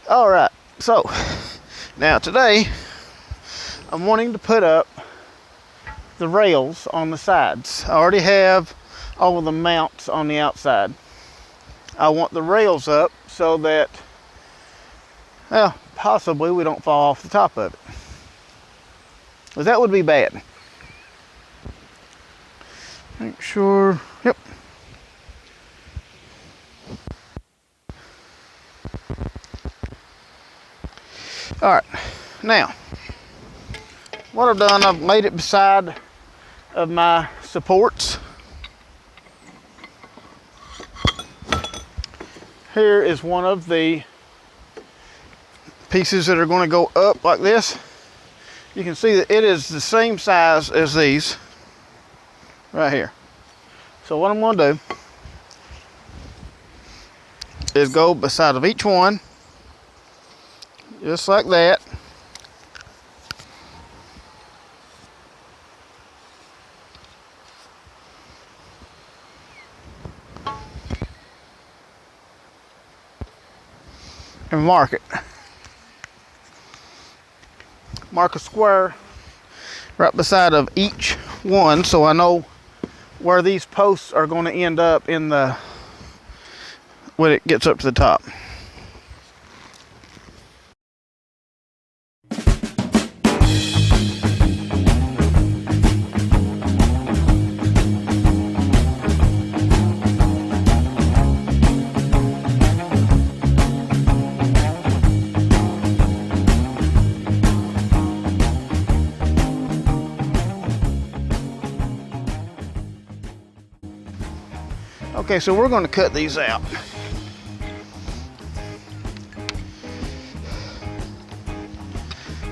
All right, so now today I'm wanting to put up the rails on the sides. I already have all of the mounts on the outside. I want the rails up so that, well, possibly we don't fall off the top of it, because that would be bad. Make sure, yep. All right, now what I've done, I've made it beside of my supports. Here is one of the pieces that are going to go up like this. You can see that it is the same size as these right here. So what I'm going to do is go beside of each one, just like that. And mark it. Mark a square right beside of each one so I know where these posts are going to end up in the, when it gets up to the top. Okay, so we're going to cut these out.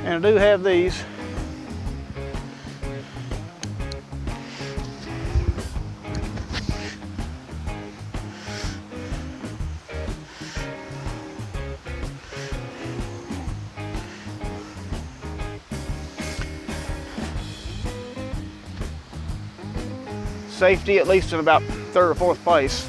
And I do have these. Safety at least in about third or fourth place.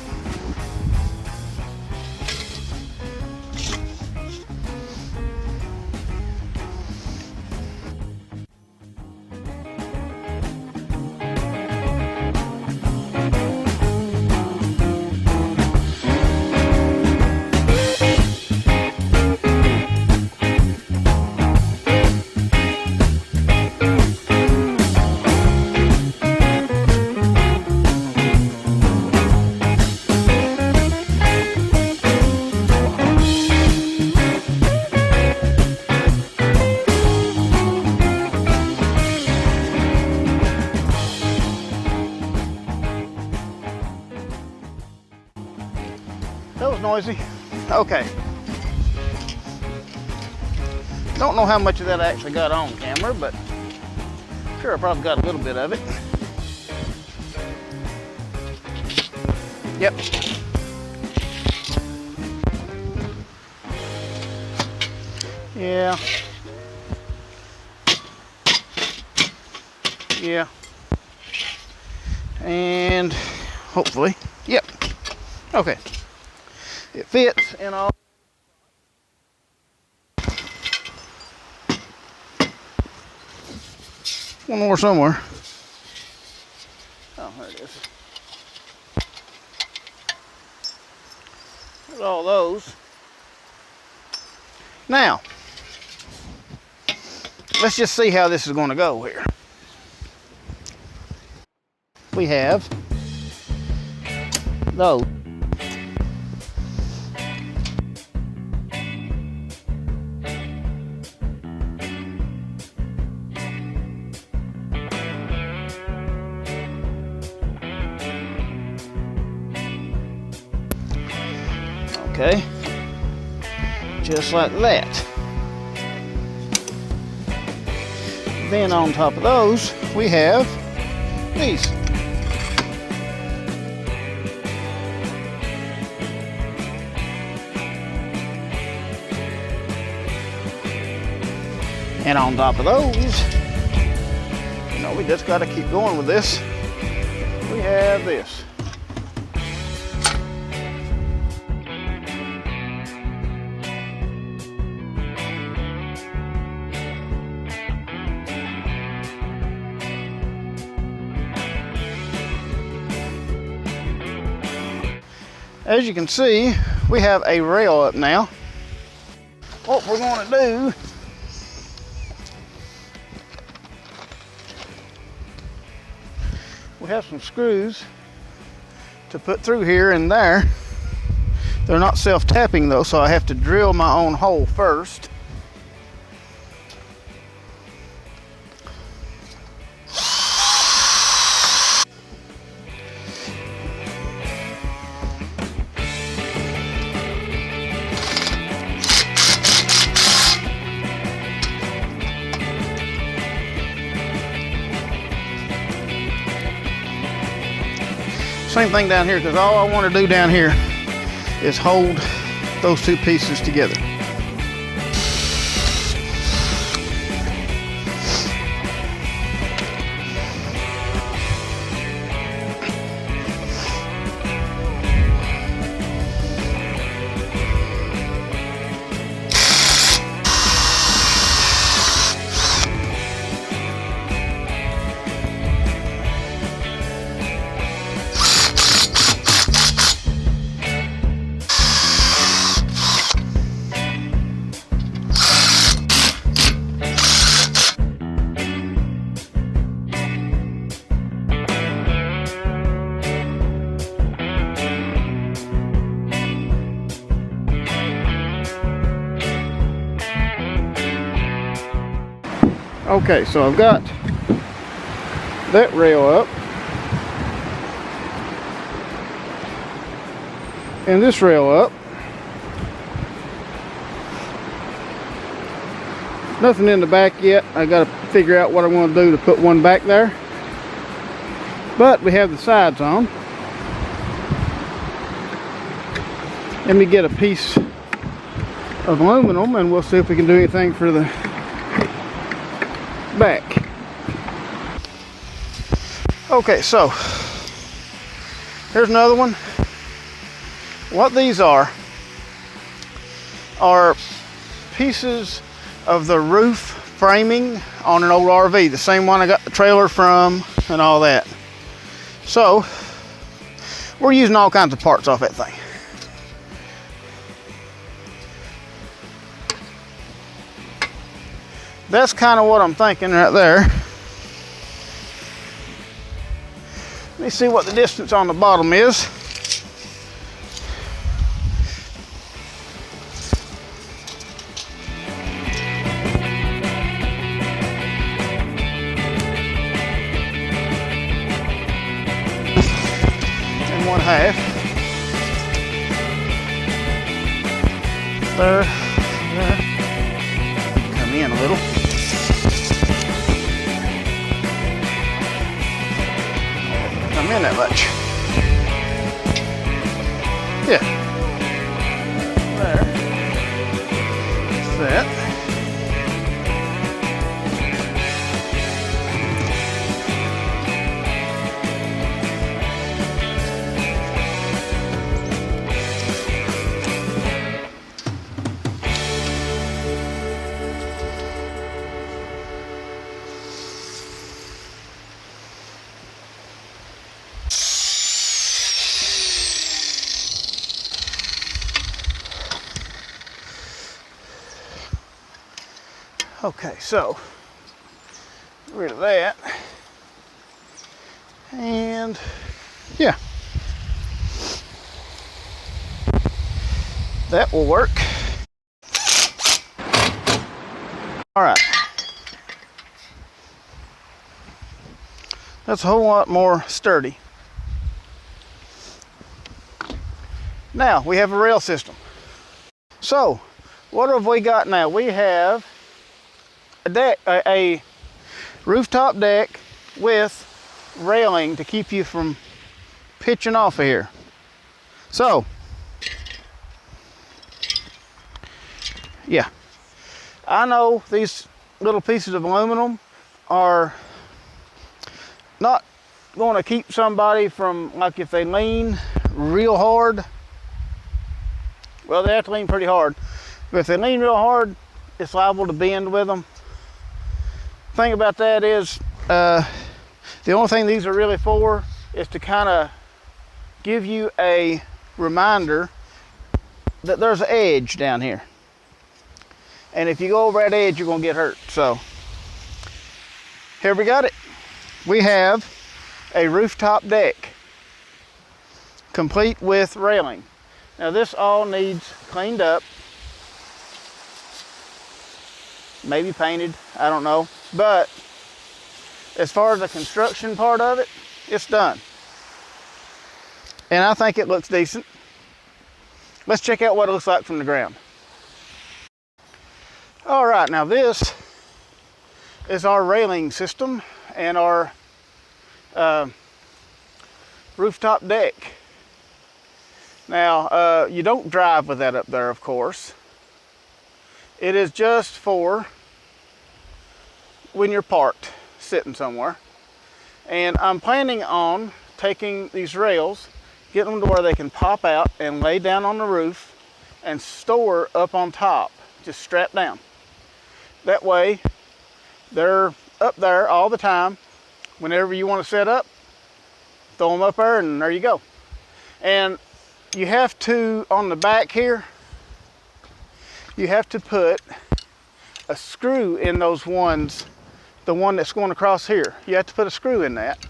That was noisy. Okay. Don't know how much of that I actually got on camera, but sure I probably got a little bit of it. Yep. Yeah. Yeah. And hopefully, yep. Okay. It fits in all. One more somewhere. Oh, there it is. There's all those. Now, let's just see how this is going to go here. We have those. Okay, just like that. Then on top of those, we have these. And on top of those, you know, we just got to keep going with this. We have this. As you can see, we have a rail up now. What we're going to do we have some screws to put through here and there. They're not self-tapping though, so I have to drill my own hole first. Same thing down here, because all I want to do down here is hold those two pieces together. Okay, so I've got that rail up and this rail up. Nothing in the back yet. I got to figure out what I'm going to do to put one back there. But we have the sides on. Let me get a piece of aluminum and we'll see if we can do anything for the back. Okay, so here's another one. What these are pieces of the roof framing on an old RV, the same one I got the trailer from and all that. So we're using all kinds of parts off that thing. That's kind of what I'm thinking right there. Let me see what the distance on the bottom is. And 1/2. There. Come in a little. Come in that much. Yeah. There. That's that. Okay, so get rid of that. And yeah, that will work. All right. That's a whole lot more sturdy. Now we have a rail system. So what have we got now? We have a deck, a rooftop deck with railing to keep you from pitching off of here. So yeah, I know these little pieces of aluminum are not going to keep somebody from, like if they lean real hard, well, they have to lean pretty hard, but if they lean real hard, it's liable to bend with them. Thing about that is, the only thing these are really for is to kind of give you a reminder that there's an edge down here. And if you go over that edge, you're gonna get hurt. So here we got it. We have a rooftop deck, complete with railing. Now this all needs cleaned up, maybe painted, I don't know. But as far as the construction part of it, it's done. And I think it looks decent. Let's check out what it looks like from the ground. All right, now this is our railing system and our rooftop deck. Now, you don't drive with that up there, of course. It is just for when you're parked, sitting somewhere. And I'm planning on taking these rails, getting them to where they can pop out and lay down on the roof and store up on top, just strapped down. That way, they're up there all the time. Whenever you want to set up, throw them up there and there you go. And you have to, on the back here, you have to put a screw in those ones, the one that's going across here. You have to put a screw in that.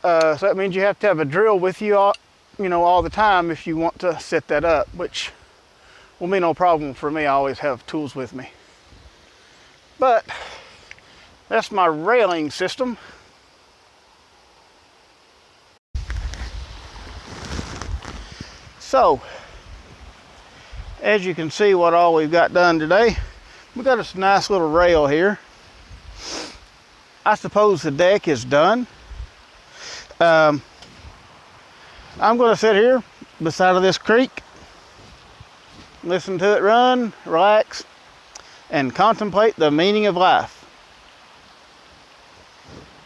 So that means you have to have a drill with you all the time if you want to set that up, which will be no problem for me. I always have tools with me. But that's my railing system. So, as you can see what all we've got done today, we got this nice little rail here. I suppose the deck is done. I'm going to sit here beside of this creek, listen to it run, relax, and contemplate the meaning of life.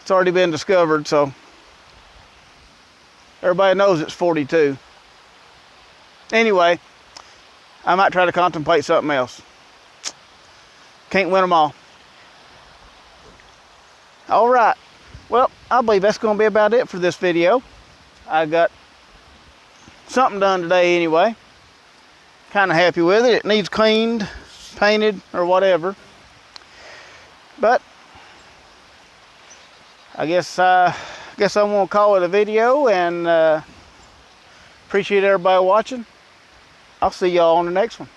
It's already been discovered, so everybody knows it's 42. Anyway, I might try to contemplate something else. Can't win them all. All right. Well, I believe that's going to be about it for this video. I got something done today anyway. Kind of happy with it. It needs cleaned, painted, or whatever. But I guess I'm going to call it a video, and appreciate everybody watching. I'll see y'all on the next one.